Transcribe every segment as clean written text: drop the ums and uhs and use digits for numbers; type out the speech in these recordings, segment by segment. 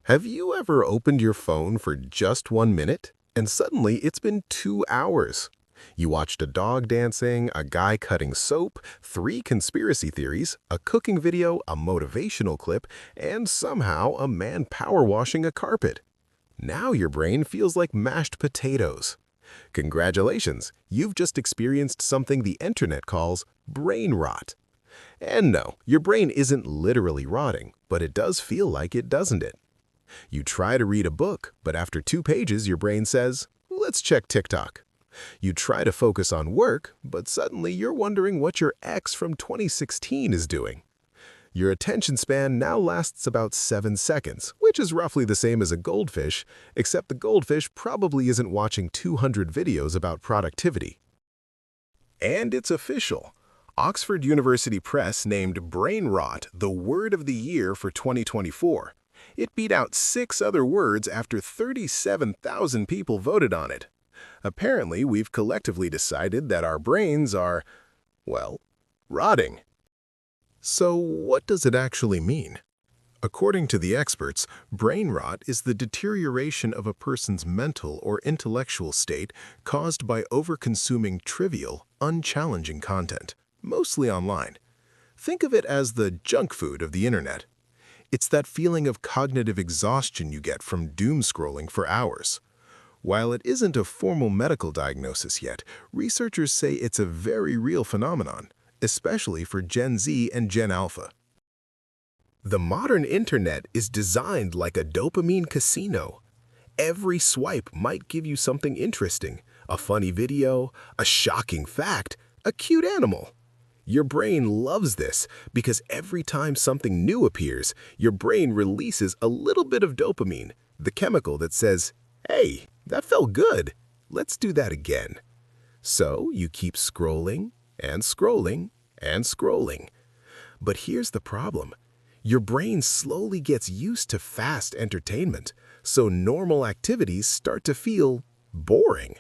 Have you ever opened your phone for just 1 minute and suddenly it's been 2 hours? You watched a dog dancing, a guy cutting soap, three conspiracy theories, a cooking video, a motivational clip, and somehow a man power washing a carpet. Now your brain feels like mashed potatoes. Congratulations, you've just experienced something the internet calls brain rot. And no, your brain isn't literally rotting, but it does feel like it, doesn't it? You try to read a book, but after 2 pages your brain says, let's check TikTok. You try to focus on work, but suddenly you're wondering what your ex from 2016 is doing. Your attention span now lasts about 7 seconds, which is roughly the same as a goldfish, except the goldfish probably isn't watching 200 videos about productivity. And it's official. Oxford University Press named brain rot the word of the year for 2024. It beat out 6 other words after 37,000 people voted on it. Apparently, we've collectively decided that our brains are, well, rotting. So what does it actually mean? According to the experts, brain rot is the deterioration of a person's mental or intellectual state caused by over-consuming trivial, unchallenging content, mostly online. Think of it as the junk food of the internet. It's that feeling of cognitive exhaustion you get from doom scrolling for hours. While it isn't a formal medical diagnosis yet, researchers say it's a very real phenomenon, especially for Gen Z and Gen Alpha. The modern internet is designed like a dopamine casino. Every swipe might give you something interesting, a funny video, a shocking fact, a cute animal. Your brain loves this because every time something new appears, your brain releases a little bit of dopamine, the chemical that says, hey, that felt good. Let's do that again. So you keep scrolling and scrolling and scrolling. But here's the problem. Your brain slowly gets used to fast entertainment, so normal activities start to feel boring.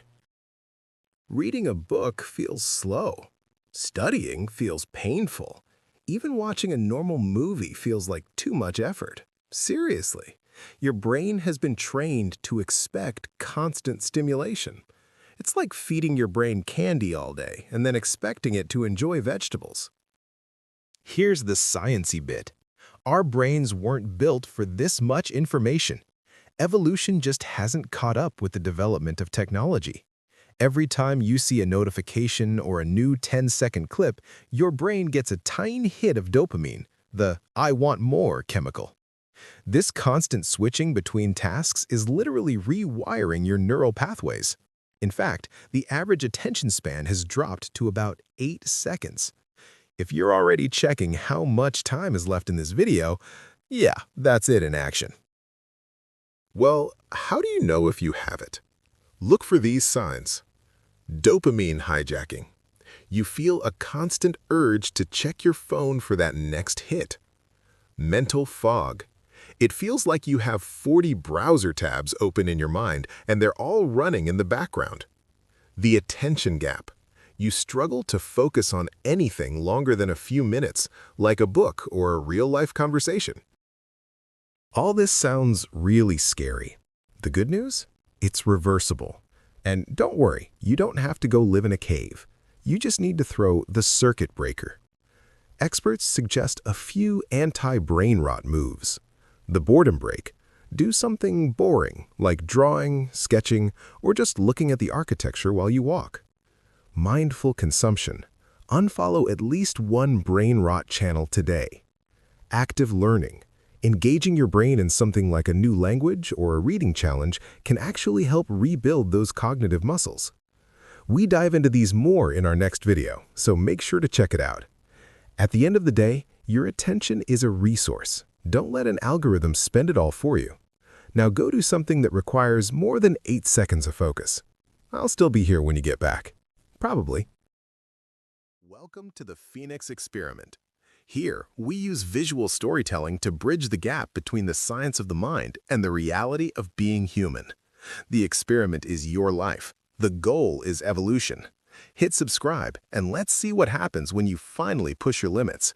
Reading a book feels slow. Studying feels painful. Even watching a normal movie feels like too much effort. Seriously, your brain has been trained to expect constant stimulation. It's like feeding your brain candy all day and then expecting it to enjoy vegetables. Here's the sciencey bit. Our brains weren't built for this much information. Evolution just hasn't caught up with the development of technology. Every time you see a notification or a new 10-second clip, your brain gets a tiny hit of dopamine, the "I want more" chemical. This constant switching between tasks is literally rewiring your neural pathways. In fact, the average attention span has dropped to about 8 seconds. If you're already checking how much time is left in this video, yeah, that's it in action. Well, how do you know if you have it? Look for these signs. Dopamine hijacking. You feel a constant urge to check your phone for that next hit. Mental fog. It feels like you have 40 browser tabs open in your mind and they're all running in the background. The attention gap. You struggle to focus on anything longer than a few minutes, like a book or a real-life conversation. All this sounds really scary. The good news? It's reversible. And don't worry, you don't have to go live in a cave. You just need to throw the circuit breaker. Experts suggest a few anti-brain rot moves. The boredom break. Do something boring, like drawing, sketching, or just looking at the architecture while you walk. Mindful consumption. Unfollow at least one brain rot channel today. Active learning. Engaging your brain in something like a new language or a reading challenge can actually help rebuild those cognitive muscles. We dive into these more in our next video, so make sure to check it out. At the end of the day, your attention is a resource. Don't let an algorithm spend it all for you. Now go do something that requires more than 8 seconds of focus. I'll still be here when you get back. Probably. Welcome to the Phoenix Experiment. Here, we use visual storytelling to bridge the gap between the science of the mind and the reality of being human. The experiment is your life. The goal is evolution. Hit subscribe, and let's see what happens when you finally push your limits.